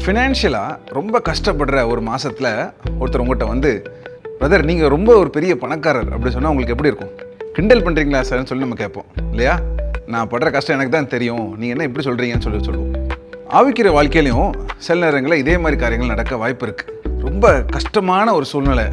ஃபினான்ஷியலாக ரொம்ப கஷ்டப்படுற ஒரு மாதத்தில் ஒருத்தர் உங்கள்கிட்ட வந்து, பிரதர் நீங்கள் ரொம்ப ஒரு பெரிய பணக்காரர் அப்படி சொன்னால் உங்களுக்கு எப்படி இருக்கும்? கிண்டல் பண்ணுறீங்களா சார்ன்னு சொல்லி நம்ம கேட்போம் இல்லையா? நான் படுற கஷ்டம் எனக்கு தான் தெரியும், நீங்கள் என்ன இப்படி சொல்கிறீங்கன்னு சொல்லுவோம். ஆவிக்கிற வாழ்க்கையிலையும் சில நேரங்களில் இதே மாதிரி காரியங்கள் நடக்க வாய்ப்பு இருக்குது. ரொம்ப கஷ்டமான ஒரு சூழ்நிலை,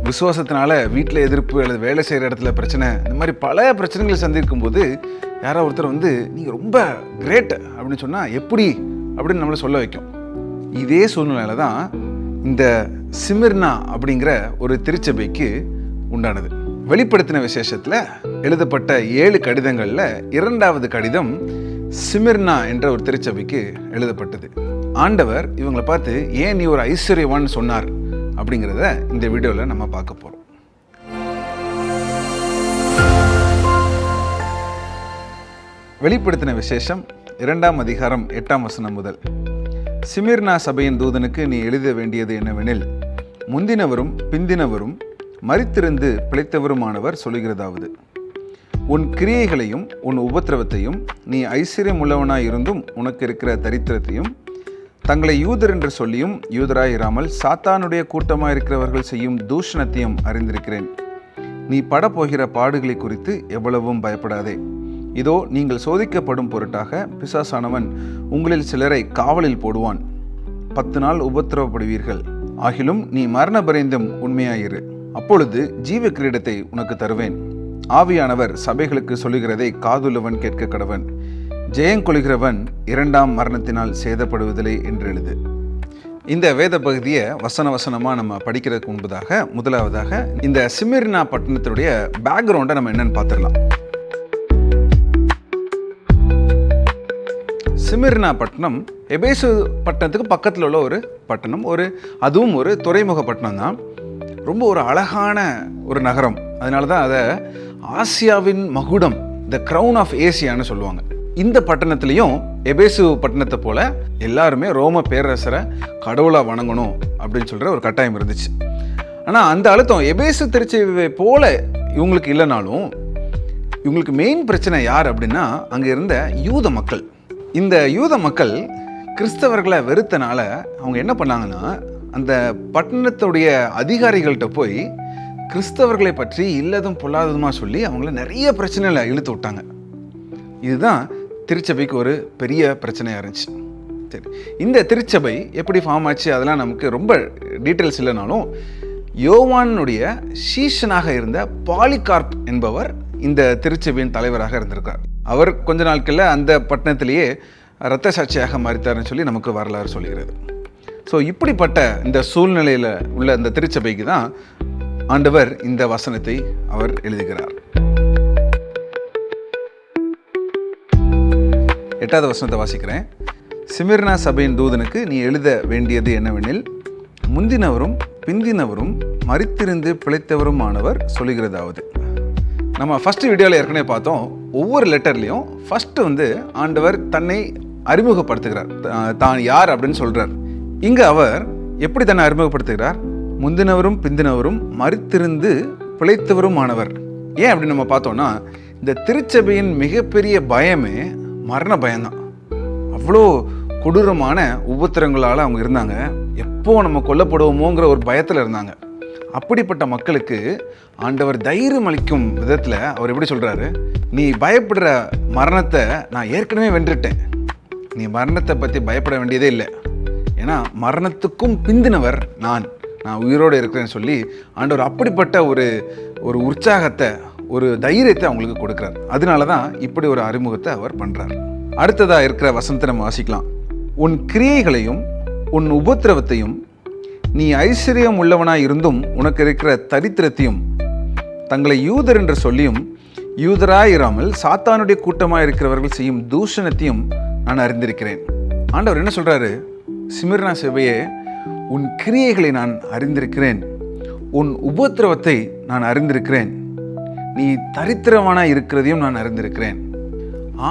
விசுவாசத்தினால வீட்டில் எதிர்ப்பு அல்லது வேலை செய்கிற இடத்துல பிரச்சனை, இந்த மாதிரி பல பிரச்சனைகளை சந்திக்கும் போது யாரோ ஒருத்தர் வந்து நீங்கள் ரொம்ப கிரேட் அப்படின்னு சொன்னால் எப்படி அப்படின்னு நம்மளை சொல்ல வைக்கும். இதே சூழ்நிலையில தான் இந்த சிமிர்னா அப்படிங்கிற ஒரு திருச்சபைக்கு உண்டானது. வெளிப்படுத்தின விசேஷத்தில் எழுதப்பட்ட 7 கடிதங்களில் 2வது கடிதம் சிமிர்னா என்ற ஒரு திருச்சபைக்கு எழுதப்பட்டது. ஆண்டவர் இவங்களை பார்த்து ஏன் நீ ஒரு ஐஸ்வர்யவான் சொன்னார் அப்படிங்கிறத இந்த வீடியோவில் நம்ம பார்க்க போகிறோம். வெளிப்படுத்தின விசேஷம் 2ஆம் அதிகாரம் 8ஆம் வசனம் முதல். சிமிர்னா சபையின் தூதனுக்கு நீ எழுத வேண்டியது என்னவெனில், முந்தினவரும் பிந்தினவரும் மரித்திருந்து பிழைத்தவருமானவர் சொல்லுகிறதாவது, உன் கிரியைகளையும் உன் உபத்திரவத்தையும் நீ ஐஸ்வர்யம் உள்ளவனாய் இருந்தும் உனக்கு இருக்கிற தரித்திரத்தையும் தங்களை யூதர் என்று சொல்லியும் யூதராயிராமல் சாத்தானுடைய கூட்டமாக இருக்கிறவர்கள் செய்யும் தூஷணத்தையும் அறிந்திருக்கிறேன். நீ படப்போகிற பாடுகளை குறித்து எவ்வளவும் பயப்படாதே. இதோ நீங்கள் சோதிக்கப்படும் பொருட்டாக பிசாசானவன் உங்களில் சிலரை காவலில் போடுவான். 10 நாள் உபத்திரவப்படுவீர்கள். ஆகிலும் நீ மரண பரியந்தம் உண்மையாயிரு. அப்பொழுது ஜீவ கிரீடத்தை உனக்கு தருவேன். ஆவியானவர் சபைகளுக்கு சொல்லுகிறதை காதுள்ளவன் கேட்க கடவன். ஜெயங்கொள்கிறவன் 2ஆம் மரணத்தினால் சேதப்படுவதில்லை என்று எழுது. இந்த வேத பகுதியை வசனமாக நம்ம படிக்கிறதுக்கு முன்பதாக முதலாவதாக இந்த சிமிர்னா பட்டணத்துடைய பேக்ரவுண்டை நம்ம என்னன்னு பார்த்துடலாம். சிமிர்னா பட்டணம் எபேசு பட்டணத்துக்கு பக்கத்தில் உள்ள ஒரு பட்டணம், அதுவும் ஒரு துறைமுக பட்டணம் தான். ரொம்ப ஒரு அழகான ஒரு நகரம். அதனால தான் அதை ஆசியாவின் மகுடம், த க்ரௌன் ஆஃப் ஏசியான்னு சொல்லுவாங்க. இந்த பட்டணத்துலேயும் எபேசு பட்டணத்தை போல எல்லாருமே ரோம பேரரசரை கடவுளாக வணங்கணும் அப்படின்னு சொல்கிற ஒரு கட்டாயம் இருந்துச்சு. ஆனால் அந்த அழுத்தம் எபேசு திருச்சபை போல இவங்களுக்கு இல்லைனாலும், இவங்களுக்கு மெயின் பிரச்சனை யார் அப்படின்னா அங்கே இருந்த யூத மக்கள். இந்த யூத மக்கள் கிறிஸ்தவர்களை வெறுத்தனால அவங்க என்ன பண்ணாங்கன்னா, அந்த பட்டணத்துடைய அதிகாரிகள்கிட்ட போய் கிறிஸ்தவர்களை பற்றி இல்லதும் பொல்லாததுமா சொல்லி அவங்கள நிறைய பிரச்சனைகளை இழுத்து விட்டாங்க. இதுதான் திருச்சபைக்கு ஒரு பெரிய பிரச்சனையாக இருந்துச்சு. சரி, இந்த திருச்சபை எப்படி ஃபார்ம் ஆச்சு அதெல்லாம் நமக்கு ரொம்ப டீட்டெயில்ஸ் இல்லைனாலும், யோவானுடைய சீஷனாக இருந்த பாலிகார்ப் என்பவர் இந்த திருச்சபையின் தலைவராக இருந்திருக்கார். அவர் கொஞ்ச நாட்களில் அந்த பட்டணத்திலேயே இரத்த சாட்சியாக மாறித்தார்னு சொல்லி நமக்கு வரலாறு சொல்கிறது. ஸோ இப்படிப்பட்ட இந்த சூழ்நிலையில் உள்ள இந்த திருச்சபைக்கு தான் ஆண்டவர் இந்த வசனத்தை அவர் எழுதுகிறார். 8வது வசனத்தை வாசிக்கிறேன். சிமிர்னா சபையின் தூதனுக்கு நீ எழுத வேண்டியது என்னவெனில், முந்தினவரும் பிந்தினவரும் மரித்திருந்து பிழைத்தவருமானவர் சொல்லுகிறதாவது. நம்ம ஃபஸ்ட்டு வீடியோவில் ஏற்கனவே பார்த்தோம், ஒவ்வொரு லெட்டர்லேயும் ஃபஸ்ட்டு வந்து ஆண்டவர் தன்னை அறிமுகப்படுத்துகிறார், தான் யார் அப்படின்னு சொல்கிறார். இங்கே அவர் எப்படி தன்னை அறிமுகப்படுத்துகிறார்? முந்தினவரும் பிந்தினவரும் மரித்திருந்து பிழைத்தவருமானவர். ஏன் அப்படின்னு நம்ம பார்த்தோம்னா, இந்த திருச்சபையின் மிகப்பெரிய பயமே மரண பயம்தான். அவ்வளோ கொடூரமான உபத்திரங்களால் அவங்க இருந்தாங்க. எப்போ நம்ம கொல்லப்படுவோமோங்கிற ஒரு பயத்தில் இருந்தாங்க. அப்படிப்பட்ட மக்களுக்கு ஆண்டவர் தைரியம் அளிக்கும் விதத்தில் அவர் எப்படி சொல்கிறாரு, நீ பயப்படுற மரணத்தை நான் ஏற்கனவே வென்றுட்டேன், நீ மரணத்தை பற்றி பயப்பட வேண்டியதே இல்லை, ஏன்னா மரணத்துக்கும் பிந்தினவர் நான் உயிரோடு இருக்கிறேன்னு சொல்லி ஆண்டவர் அப்படிப்பட்ட ஒரு உற்சாகத்தை, ஒரு தைரியத்தை அவங்களுக்கு கொடுக்குறார். அதனால தான் இப்படி ஒரு அறிமுகத்தை அவர் பண்ணுறார். அடுத்ததாக இருக்கிற வசனத்தை நம்ம வாசிக்கலாம். உன் கிரியைகளையும் உன் உபத்திரவத்தையும் நீ ஐஸ்வர்யம் உள்ளவனாய் இருந்தும் உனக்கு இருக்கிற தரித்திரத்தையும் தங்களை யூதர் என்று சொல்லியும் யூதராயிராமல் சாத்தானுடைய கூட்டமாக இருக்கிறவர்கள் செய்யும் தூஷணத்தையும் நான் அறிந்திருக்கிறேன். ஆண்டவர் என்ன சொல்கிறாரு? சிமிர்னா சபையே, உன் கிரியைகளை நான் அறிந்திருக்கிறேன், உன் உபத்திரவத்தை நான் அறிந்திருக்கிறேன், நீ தரித்திரமானாய் இருக்கிறதையும் நான் அறிந்திருக்கிறேன்.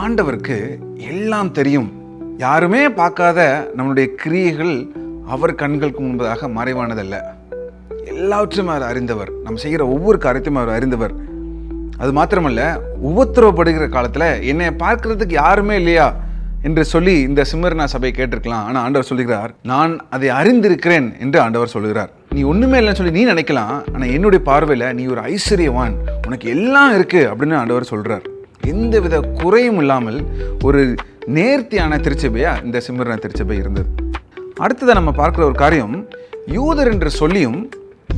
ஆண்டவருக்கு எல்லாம் தெரியும். யாருமே பார்க்காத நம்மளுடைய கிரியைகள் அவர் கண்களுக்கு முன்பதாக மறைவானதல்ல. எல்லாவற்றையும் அவர் அறிந்தவர். நம்ம செய்கிற ஒவ்வொரு காரியத்தையும் அவர் அறிந்தவர். அது மாத்திரமல்ல, உபத்திரவப்படுகிற காலத்தில் என்னை பார்க்கறதுக்கு யாருமே இல்லையா என்று சொல்லி இந்த சிமிர்னா சபை கேட்டிருக்கலாம். ஆனால் ஆண்டவர் சொல்லுகிறார், நான் அதை அறிந்திருக்கிறேன் என்று ஆண்டவர் சொல்லுகிறார். நீ ஒன்றுமே இல்லைன்னு சொல்லி நீ நினைக்கலாம், ஆனால் என்னுடைய பார்வையில் நீ ஒரு ஐஸ்வர்யவான், உனக்கு எல்லாம் இருக்குது அப்படின்னு ஆண்டவர் சொல்கிறார். எந்தவித குறையும் இல்லாமல் ஒரு நேர்த்தியான திருச்சபையாக இந்த சிமிர்னா திருச்சபை இருந்தது. அடுத்ததை நம்ம பார்க்குற ஒரு காரியம், யூதர் என்று சொல்லியும்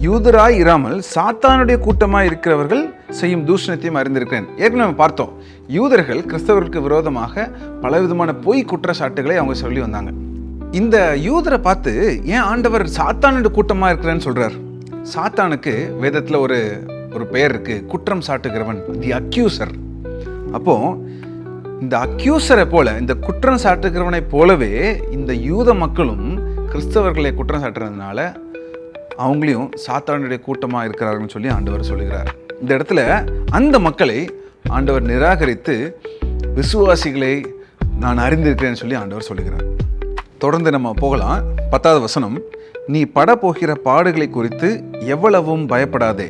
யூதராய் இராமல் சாத்தானுடைய கூட்டமாக இருக்கிறவர்கள் செய்யும் தூஷணத்தையும் அறிந்திருக்கிறேன். ஏற்கனவே நம்ம பார்த்தோம், யூதர்கள் கிறிஸ்தவர்களுக்கு விரோதமாக பலவிதமான பொய் குற்றச்சாட்டுகளை அவங்க சொல்லி வந்தாங்க. இந்த யூதரை பார்த்து ஏன் ஆண்டவர் சாத்தானுடைய கூட்டமாக இருக்கிறேன்னு சொல்கிறார்? சாத்தானுக்கு வேதத்தில் ஒரு பெயர் இருக்குது, குற்றம் சாட்டுகிறவன், தி அக்யூசர். அப்போது இந்த அக்யூசரை போல, இந்த குற்றம் சாட்டுகிறவனை போலவே இந்த யூத மக்களும் கிறிஸ்தவர்களை குற்றம் சாட்டுறதுனால அவங்களையும் சாத்தானுடைய கூட்டமாக இருக்கிறார்கள்னு சொல்லி ஆண்டவர் சொல்லுகிறார். இந்த இடத்துல அந்த மக்களை ஆண்டவர் நிராகரித்து விசுவாசிகளை நான் அறிந்திருக்கிறேன்னு சொல்லி ஆண்டவர் சொல்லுகிறார். தொடர்ந்து நம்ம போகலாம். 10வது வசனம், நீ படப்போகிற பாடுகளை குறித்து எவ்வளவும் பயப்படாதே.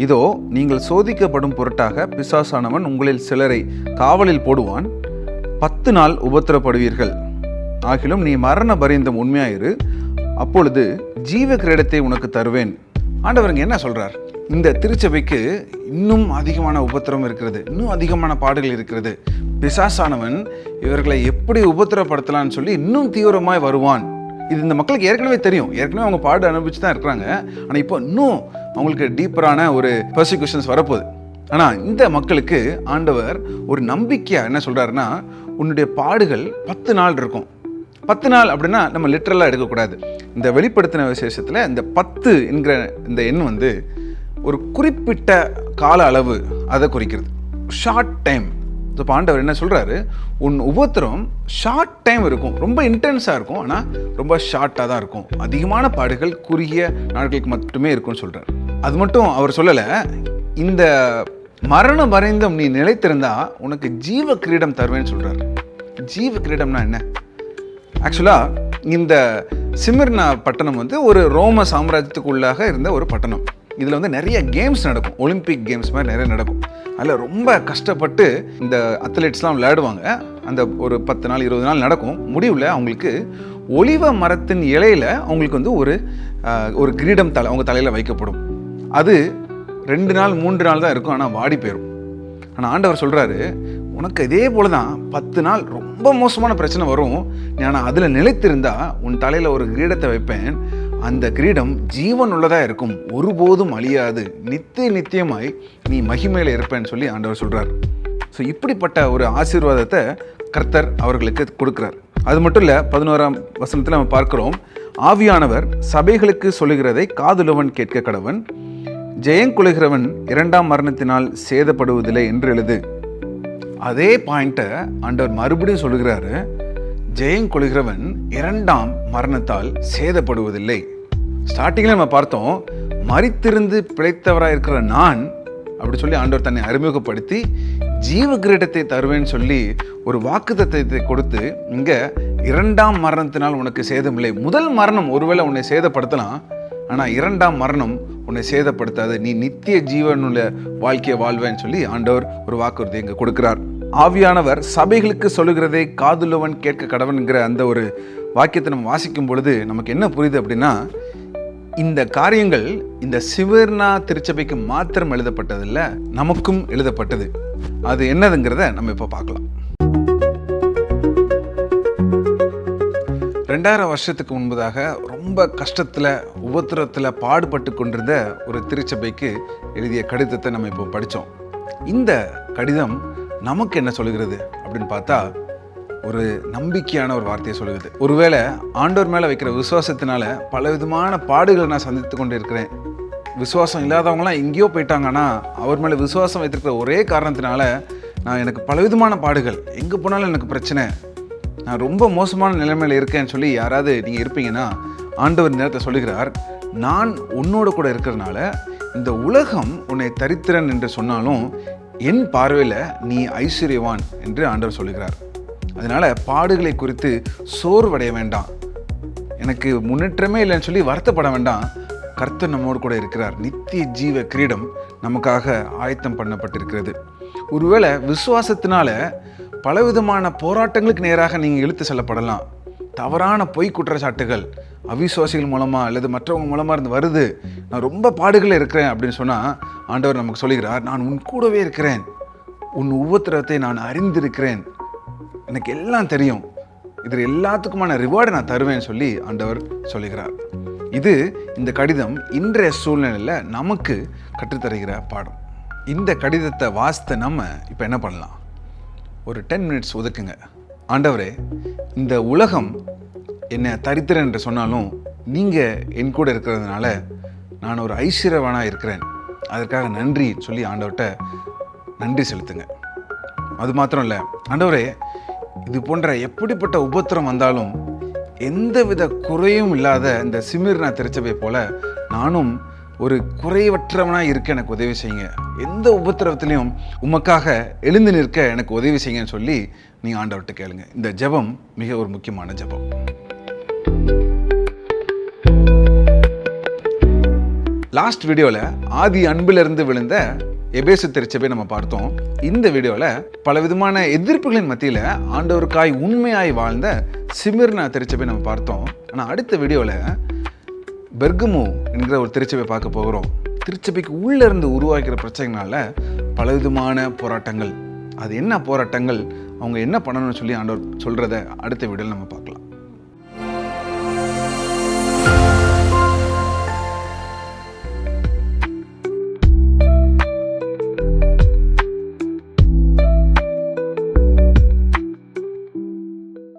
இதோ நீங்கள் சோதிக்கப்படும் பொருட்டாக பிசாசானவன் உங்களில் சிலரை காவலில் போடுவான். 10 நாள் உபத்திரப்படுவீர்கள். ஆகிலும் நீ மரண பரியந்தம் உண்மையாயிரு, அப்பொழுது ஜீவ கிரீடத்தை உனக்கு தருவேன். ஆண்டவருங்க என்ன சொல்றார்? இந்த திருச்சபைக்கு இன்னும் அதிகமான உபத்திரம் இருக்கிறது, இன்னும் அதிகமான பாடுகள் இருக்கிறது. பிசாசானவன் இவர்களை எப்படி உபத்திரப்படுத்தலான்னு சொல்லி இன்னும் தீவிரமாய் வருவான். இது இந்த மக்களுக்கு ஏற்கனவே தெரியும், ஏற்கனவே அவங்க பாடு அனுபவிச்சு தான் இருக்கிறாங்க. ஆனால் இப்போ இன்னும் அவங்களுக்கு டீப்பரான ஒரு பர்சிக்யூஷன்ஸ் வரப்போகுது. ஆனால் இந்த மக்களுக்கு ஆண்டவர் ஒரு நம்பிக்கையாக என்ன சொல்கிறாருன்னா, உன்னுடைய பாடுகள் 10 நாள் இருக்கும். 10 நாள் அப்படின்னா நம்ம லிட்ரலாக எடுக்கக்கூடாது. இந்த வெளிப்படுத்தின விசேஷத்தில் இந்த 10 என்கிற இந்த எண் வந்து ஒரு குறிப்பிட்ட கால அளவு அதை குறிக்கிறது, ஷார்ட் டைம். இப்போ ஆண்டவர் என்ன சொல்கிறாரு, உன் உபத்திரம் ஷார்ட் டைம் இருக்கும், ரொம்ப இன்டென்ஸாக இருக்கும், ஆனால் ரொம்ப ஷார்ட்டாக தான் இருக்கும். அதிகமான பாடுகள் குறுகிய நாட்களுக்கு மட்டுமே இருக்கும்னு சொல்கிறார். அது மட்டும் அவர் சொல்லலை, இந்த மரண பரியந்தம் நீ நிலைத்திருந்தா உனக்கு ஜீவ கிரீடம் தருவேன்னு சொல்கிறார். ஜீவ கிரீடம்னா என்ன? ஆக்சுவலாக இந்த சிமிர்னா பட்டணம் வந்து ஒரு ரோம சாம்ராஜ்யத்துக்குள்ளாக இருந்த ஒரு பட்டணம். இதில் வந்து நிறைய கேம்ஸ் நடக்கும், ஒலிம்பிக் கேம்ஸ் மாதிரி நிறைய நடக்கும். அதில் ரொம்ப கஷ்டப்பட்டு இந்த அத்லெட்ஸ்லாம் விளையாடுவாங்க. அந்த ஒரு 10 நாள் 20 நாள் நடக்கும். முடிவில் அவங்களுக்கு ஒலிவ மரத்தின் இலையில் அவங்களுக்கு வந்து ஒரு கிரீடம் அவங்க தலையில் வைக்கப்படும். அது 2 நாள் 3 நாள் தான் இருக்கும், ஆனால் வாடி போயிடும். ஆனால் ஆண்டவர் சொல்கிறாரு, உனக்கு இதே போல தான் 10 நாள் ரொம்ப மோசமான பிரச்சனை வரும், ஆனால் அதில் நிலைத்திருந்தா உன் தலையில் ஒரு கிரீடத்தை வைப்பேன். அந்த கிரீடம் ஜீவன் உள்ளதாக இருக்கும், ஒருபோதும் அழியாது, நித்தியமாய் நீ மகிமையில் இருப்பேன்னு சொல்லி ஆண்டவர் சொல்கிறார். ஸோ இப்படிப்பட்ட ஒரு ஆசீர்வாதத்தை கர்த்தர் அவர்களுக்கு கொடுக்குறார். அது மட்டும் இல்லை, 11ஆம் வசனத்தில் நம்ம பார்க்குறோம், ஆவியானவர் சபைகளுக்கு சொல்லுகிறதை காதுள்ளவன் கேட்க கடவன், ஜெயங்கொள்கிறவன் 2ஆம் மரணத்தினால் சேதப்படுவதில்லை என்று எழுது. அதே பாயிண்ட்டை ஆண்டவர் மறுபடியும் சொல்லுகிறாரு, ஜெயங்கொள்கிறவன் 2ஆம் மரணத்தால் சேதப்படுவதில்லை. ஸ்டார்டிங்கில் நம்ம பார்த்தோம், மரித்திருந்து பிழைத்தவராக இருக்கிற நான் அப்படி சொல்லி ஆண்டவர் தன்னை அறிமுகப்படுத்தி ஜீவ கிரீடத்தை தருவேன்னு சொல்லி ஒரு வாக்குத்தத்தத்தை கொடுத்து, இங்கே 2ஆம் மரணத்தினால் உனக்கு சேதமில்லை. முதல் மரணம் ஒருவேளை உன்னை சேதப்படுத்தலாம், ஆனால் 2ஆம் மரணம் உன்னை சேதப்படுத்தாது, நீ நித்திய ஜீவனுள்ள வாழ்க்கையை வாழ்வேன்னு சொல்லி ஆண்டவர் ஒரு வாக்குறுதி இங்கே கொடுக்கிறார். ஆவியானவர் சபைகளுக்கு சொல்லுகிறதை காதுள்ளவன் கேட்க கடவன்கிற அந்த ஒரு வாக்கியத்தை நம்ம வாசிக்கும் பொழுது நமக்கு என்ன புரியுது அப்படின்னா, இந்த காரியங்கள் இந்த சிமிர்னா திருச்சபைக்கு மாத்திரம் எழுதப்பட்டதில்லை, நமக்கும் எழுதப்பட்டது. அது என்னதுங்கிறத நம்ம இப்போ பார்க்கலாம். 2000 வருஷத்துக்கு முன்பதாக ரொம்ப கஷ்டத்தில் உபத்திரத்தில் பாடுபட்டு கொண்டிருந்த ஒரு திருச்சபைக்கு எழுதிய கடிதத்தை நம்ம இப்போ படித்தோம். இந்த கடிதம் நமக்கு என்ன சொல்லுகிறது அப்படின்னு பார்த்தா, ஒரு நம்பிக்கையான ஒரு வார்த்தையை சொல்லுகிறது. ஒருவேளை ஆண்டவர் மேலே வைக்கிற விசுவாசத்தினால பலவிதமான பாடுகளை நான் சந்தித்து கொண்டு இருக்கிறேன். விசுவாசம் இல்லாதவங்களாம் எங்கேயோ போயிட்டாங்கன்னா, அவர் மேலே விசுவாசம் வைத்திருக்கிற ஒரே காரணத்தினால எனக்கு பலவிதமான பாடுகள், எங்கே போனாலும் எனக்கு பிரச்சனை, நான் ரொம்ப மோசமான நிலைமையில் இருக்கேன்னு சொல்லி யாராவது நீங்கள் இருப்பீங்கன்னா, ஆண்டவர் நேரத்தை சொல்லுகிறார், நான் உன்னோட கூட இருக்கிறதுனால இந்த உலகம் உன்னை தரித்திரன் என்று சொன்னாலும் என் பார்வையில் நீ ஐஸ்வர்யவான் என்று ஆண்டவர் சொல்லுகிறார். அதனால் பாடுகளை குறித்து சோர்வடைய வேண்டாம், எனக்கு முன்னேற்றமே இல்லைன்னு சொல்லி வருத்தப்பட வேண்டாம். கர்த்தர் நம்மோடு கூட இருக்கிறார். நித்திய ஜீவ கிரீடம் நமக்காக ஆயத்தம் பண்ணப்பட்டிருக்கிறது. ஒருவேளை விசுவாசத்தினால பலவிதமான போராட்டங்களுக்கு நேராக நீங்கள் இழுத்து செல்லப்படலாம். தவறான பொய் குற்றச்சாட்டுகள் அவிசுவாசிகள் மூலமாக அல்லது மற்றவங்க மூலமாக இருந்து வருது. நான் ரொம்ப பாடுகளில் இருக்கிறேன் அப்படின்னு சொன்னால் ஆண்டவர் நமக்கு சொல்லுகிறார், நான் உன் கூடவே இருக்கிறேன், உன் உபத்திரத்தை நான் அறிந்திருக்கிறேன், எனக்கு எல்லாம் தெரியும், இதில் எல்லாத்துக்குமான ரிவார்டை நான் தருவேன்னு சொல்லி ஆண்டவர் சொல்லுகிறார். இது இந்த கடிதம் இன்றைய சூழ்நிலையில் நமக்கு கற்றுத்தருகிற பாடம். இந்த கடிதத்தை வாசித்த நம்ம இப்போ என்ன பண்ணலாம்? ஒரு 10 மினிட்ஸ் ஒதுக்குங்க. ஆண்டவரே, இந்த உலகம் என்னை தரித்திரன் என்று சொன்னாலும் நீங்கள் என் கூட இருக்கிறதுனால நான் ஒரு ஐஸ்வர்யவானாக இருக்கிறேன், அதற்காக நன்றி சொல்லி ஆண்டவர்கிட்ட நன்றி செலுத்துங்க. அது மாத்திரம் இல்லை, ஆண்டவரே, இது போன்ற எப்படிப்பட்ட உபத்திரம் வந்தாலும் எந்தவித குறையும் இல்லாத இந்த சிமிர்னா திருச்சபை போல நானும் ஒரு குறைவற்றவனாக இருக்க எனக்கு உதவி செய்யுங்க, எந்த உபத்திரவத்திலையும் உமக்காக எழுந்து நிற்க எனக்கு உதவி செய்யுங்கன்னு சொல்லி நீங்கள் ஆண்டவர்கிட்ட கேளுங்க. இந்த ஜெபம் மிக ஒரு முக்கியமான ஜெபம். லாஸ்ட் வீடியோவில் ஆதி அன்பிலிருந்து விழுந்த எபேசு திருச்சபை நம்ம பார்த்தோம். இந்த வீடியோவில் பலவிதமான எதிர்ப்புகளின் மத்தியில் ஆண்டவருக்காய் உண்மையாய் வாழ்ந்த சிமிர்னா திருச்சபை நம்ம பார்த்தோம். ஆனால் அடுத்த வீடியோவில் பெர்கமு என்கிற ஒரு திருச்சபை பார்க்க போகிறோம். திருச்சபைக்கு உள்ளே இருந்து உருவாக்கிற பிரச்சனைனால பலவிதமான போராட்டங்கள், அது என்ன போராட்டங்கள், அவங்க என்ன பண்ணணும்னு சொல்லி ஆண்டவர் சொல்கிறத அடுத்த வீடியோவில் நம்ம பார்க்கலாம்.